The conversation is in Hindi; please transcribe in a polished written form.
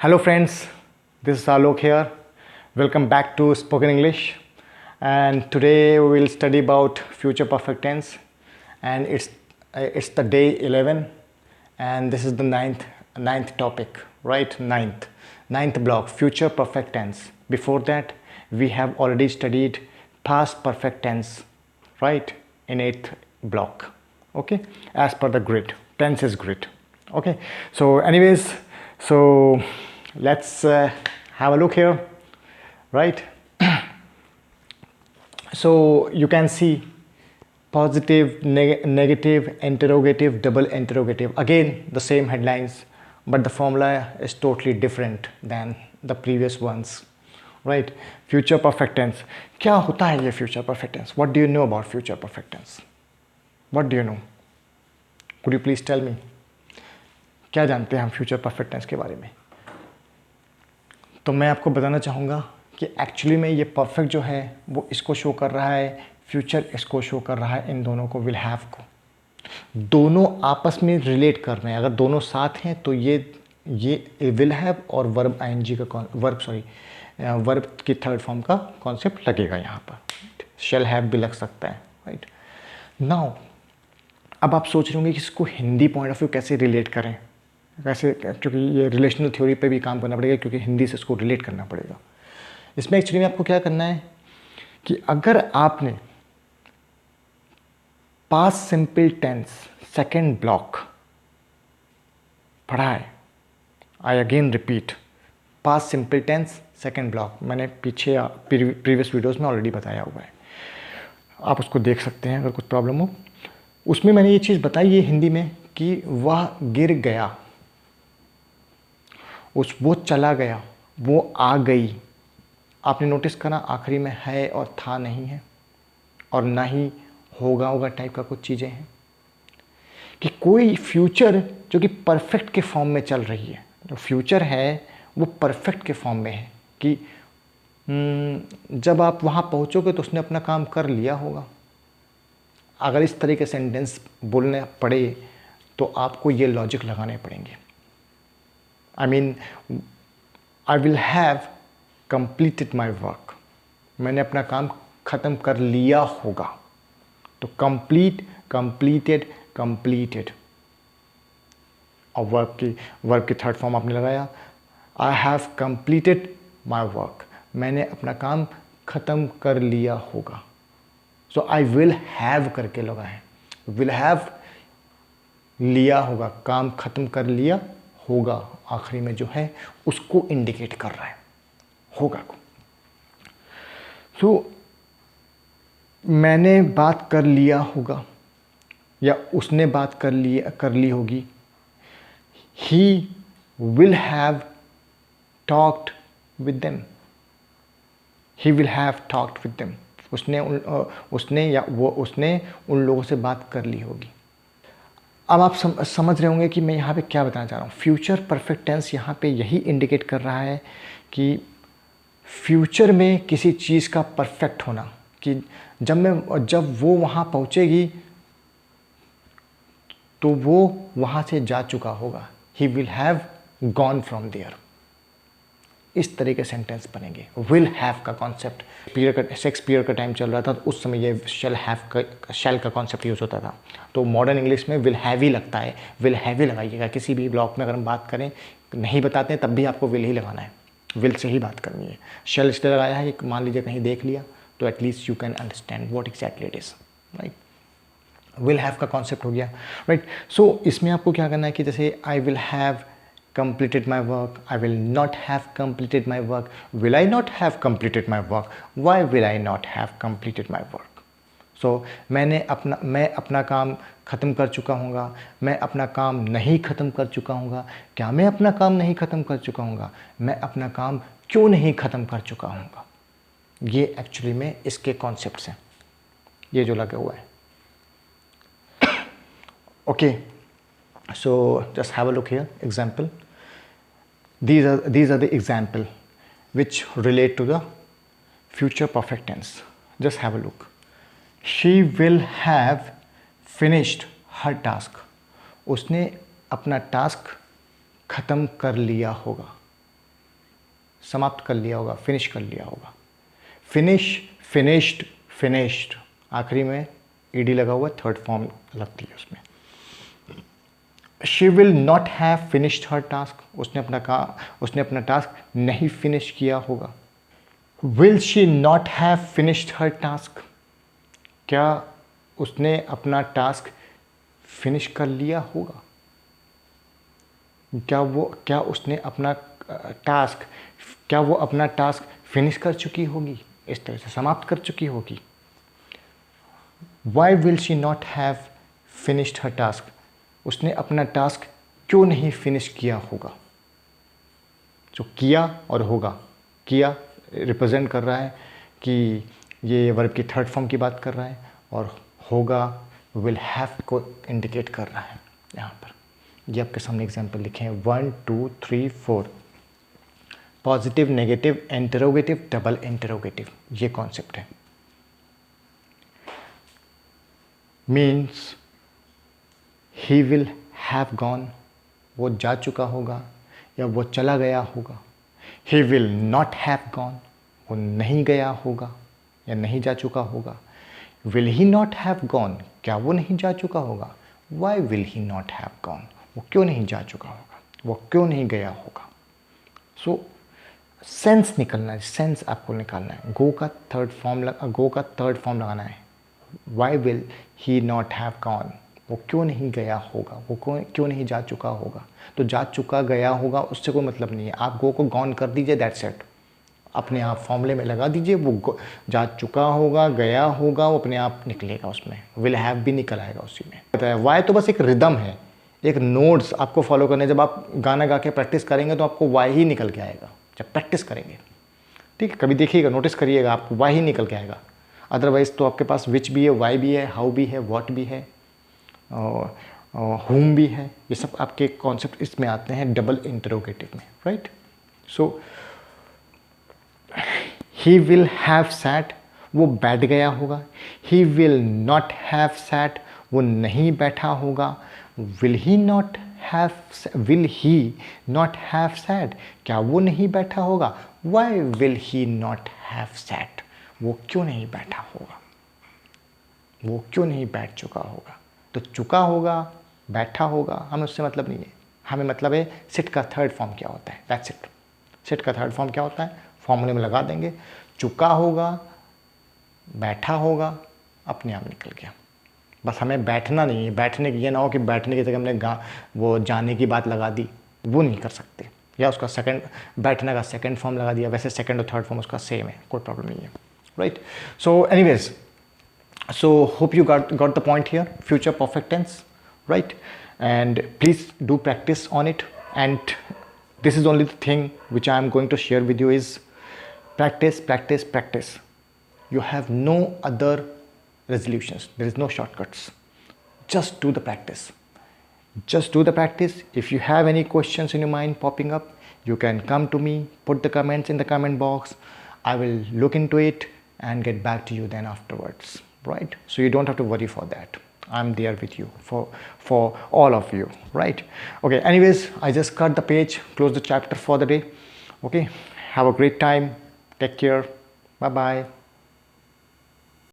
Hello friends, this is Alok here. Welcome back to Spoken English. And today we will study about future perfect tense, and it's the day 11, and this is the ninth topic, right? Ninth block, future perfect tense. Before that, we have already studied past perfect tense, right? In 8th block, okay? As per the grid, tense is grid, okay? So anyways, so let's have a look here, right? So you can see positive, negative, interrogative, double interrogative. Again, the same headlines, but the formula is totally different than the previous ones, right? Future perfect tense. क्या होता है ये future perfect tense? What do you know about future perfect tense? What do you know? Could you please tell me? क्या जानते हैं हम future perfect tense के बारे में? तो मैं आपको बताना चाहूँगा कि एक्चुअली में ये परफेक्ट जो है वो इसको शो कर रहा है, फ्यूचर इसको शो कर रहा है, इन दोनों को, विल हैव को। दोनों आपस में रिलेट कर रहे हैं। अगर दोनों साथ हैं तो ये विल हैव और वर्ब आईएनजी का वर्ब की थर्ड फॉर्म का कॉन्सेप्ट लगेगा यहाँ पर। शैल हैव भी लग सकता है, राइट। नाउ अब आप सोच रहे होंगे कि इसको हिंदी पॉइंट ऑफ व्यू कैसे रिलेट करें, वैसे क्योंकि ये रिलेशनल थ्योरी पे भी काम करना पड़ेगा, क्योंकि हिंदी से इसको रिलेट करना पड़ेगा। इसमें एक्चुअली में आपको क्या करना है कि अगर आपने past simple tense second block पढ़ा है, I again repeat, past simple tense second block मैंने पीछे प्रीवियस वीडियोस में ऑलरेडी बताया हुआ है, आप उसको देख सकते हैं अगर कुछ प्रॉब्लम हो। उसमें मैंने ये चीज़ बताई है हिंदी में कि वह गिर गया, वो चला गया, वो आ गई। आपने नोटिस करा आखिरी में है और था नहीं है, और ना ही होगा टाइप का कुछ चीज़ें हैं, कि कोई फ्यूचर जो कि परफेक्ट के फॉर्म में चल रही है, जो फ्यूचर है वो परफेक्ट के फॉर्म में है कि जब आप वहाँ पहुँचोगे तो उसने अपना काम कर लिया होगा। अगर इस तरह के सेंटेंस बोलने पड़े तो आपको ये लॉजिक लगाने पड़ेंगे। I mean, I will have completed my work, मैंने अपना काम ख़त्म कर लिया होगा। तो कंप्लीट, कंप्लीटेड, कंप्लीटेड, और वर्ब की थर्ड फॉर्म आपने लगाया, I have completed my work, मैंने अपना काम ख़त्म कर लिया होगा। सो आई विल हैव करके लगा है, विल हैव लिया होगा, काम ख़त्म कर लिया होगा, आखिरी में जो है उसको इंडिकेट कर रहा है, होगा को। सो मैंने बात कर लिया होगा या उसने बात कर ली होगी। ही will have talked with them, he will have talked with them, उसने उन लोगों से बात कर ली होगी। अब आप समझ रहे होंगे कि मैं यहाँ पे क्या बताना चाह रहा हूँ। फ्यूचर परफेक्ट टेंस यहाँ पे यही इंडिकेट कर रहा है कि फ्यूचर में किसी चीज़ का परफेक्ट होना, कि जब वो वहाँ पहुँचेगी तो वो वहाँ से जा चुका होगा। He will have gone from there, इस तरह के सेंटेंस बनेंगे। विल हैव का कॉन्सेप्ट शेक्सपियर का टाइम चल रहा था, तो उस समय ये शैल का कॉन्सेप्ट यूज़ होता था। तो मॉडर्न इंग्लिश में विल हैव ही लगता है, विल हैव ही लगाइएगा। किसी भी ब्लॉक में अगर हम बात करें, नहीं बताते हैं, तब भी आपको विल ही लगाना है, विल से ही बात करनी है। शैल इसलिए लगाया है, मान लीजिए कहीं देख लिया तो at least you can understand what exactly it is, right. Will have का कॉन्सेप्ट हो गया, राइट। सो इसमें आपको क्या करना है कि जैसे I will have completed my work, I will not have completed my work, will I not have completed my work, why will I not have completed my work? So मैं अपना काम ख़त्म कर चुका हूँगा, मैं अपना काम नहीं ख़त्म कर चुका हूँगा। क्या मैं अपना काम नहीं ख़त्म कर चुका हूँगा? मैं अपना काम क्यों नहीं ख़त्म कर चुका हूँगा? ये एक्चुअली में इसके कॉन्सेप्ट्स हैं, ये जो लगा हुआ है। Okay, so just have a look here, example. These are the example which relate to the future perfect tense. Just have a look. She will have finished her task. उसने अपना टास्क ख़त्म कर लिया होगा। समाप्त कर लिया होगा, फिनिश कर लिया होगा। फिनिश, फिनिश्ड, फिनिश्ड, आखिरी में ईडी लगा हुआ, थर्ड फॉर्म लगती है उसमें। She will not have finished her task, उसने अपना टास्क नहीं फिनिश किया होगा। Will she not have finished her task, क्या उसने अपना टास्क फिनिश कर लिया होगा? क्या उसने अपना टास्क, क्या वो अपना टास्क फिनिश कर चुकी होगी, इस तरह से समाप्त कर चुकी होगी। Why will she not have finished her task, उसने अपना टास्क क्यों नहीं फिनिश किया होगा। जो किया और होगा, किया रिप्रेजेंट कर रहा है कि ये वर्ब की थर्ड फॉर्म की बात कर रहा है, और होगा विल हैव को इंडिकेट कर रहा है यहाँ पर। ये आपके सामने एग्जाम्पल लिखे हैं 1 2 3 4, positive, negative, interrogative, double interrogative, ये कॉन्सेप्ट है। Means he will have gone, वो जा चुका होगा या वो चला गया होगा। He will not have gone, वो नहीं गया होगा या नहीं जा चुका होगा। Will he not have gone, क्या वो नहीं जा चुका होगा। Why will he not have gone, वो क्यों नहीं जा चुका होगा, वो क्यों नहीं गया होगा। सो सेंस निकलना है, सेंस आपको निकालना है। गो का थर्ड फॉर्म लगाना है। Why will he not have gone, वो क्यों नहीं गया होगा, वो क्यों नहीं जा चुका होगा। तो जा चुका, गया होगा, उससे कोई मतलब नहीं है। आप गो को गॉन कर दीजिए, दैट्स इट, अपने आप फॉर्मूले में लगा दीजिए। वो जा चुका होगा, गया होगा, वो अपने आप निकलेगा उसमें। विल हैव भी निकल आएगा उसी में। वाई तो बस एक रिदम है, एक नोट्स आपको फॉलो करने। जब आप गाना गा के प्रैक्टिस करेंगे तो आपको वाई ही निकल के आएगा, जब प्रैक्टिस करेंगे। ठीक है, कभी देखिएगा, नोटिस करिएगा, आपको वाई ही निकल के आएगा। अदरवाइज़ तो आपके पास विच भी है, वाई भी है, हाउ भी है, व्हाट भी है, होम भी है। ये सब आपके कॉन्सेप्ट इसमें आते हैं डबल इंटरोगेटिव में, right. So he will have sat, वो बैठ गया होगा। He will not have sat, वो नहीं बैठा होगा। Will he not have sat, क्या वो नहीं बैठा होगा। Why will he not have sat, वो क्यों नहीं बैठा होगा, वो क्यों नहीं बैठ चुका होगा। तो चुका होगा, बैठा होगा, हमें उससे मतलब नहीं है। हमें मतलब है सिट का थर्ड फॉर्म क्या होता है, दैट्स इट। सिट का थर्ड फॉर्म क्या होता है, फॉर्मूले में लगा देंगे। चुका होगा, बैठा होगा, अपने आप निकल गया। बस हमें बैठना नहीं है। बैठने की ये ना हो कि बैठने की जगह हमने वो जाने की बात लगा दी, वो नहीं कर सकते। या उसका सेकंड, बैठने का सेकंड फॉर्म लगा दिया, वैसे सेकंड और थर्ड फॉर्म उसका सेम है, कोई प्रॉब्लम नहीं है, right. So anyways, so hope you got the point here. Future perfect tense, right? And please do practice on it. And this is only the thing which I am going to share with you is practice, practice, practice. You have no other resolutions, there is no shortcuts. Just do the practice, just do the practice. If you have any questions in your mind popping up, you can come to me, put the comments in the comment box. I will look into it and get back to you then afterwards, right? So you don't have to worry for that. I'm there with you for all of you, right? Okay, anyways, I just cut the page, close the chapter for the day. Okay, have a great time, take care, bye bye.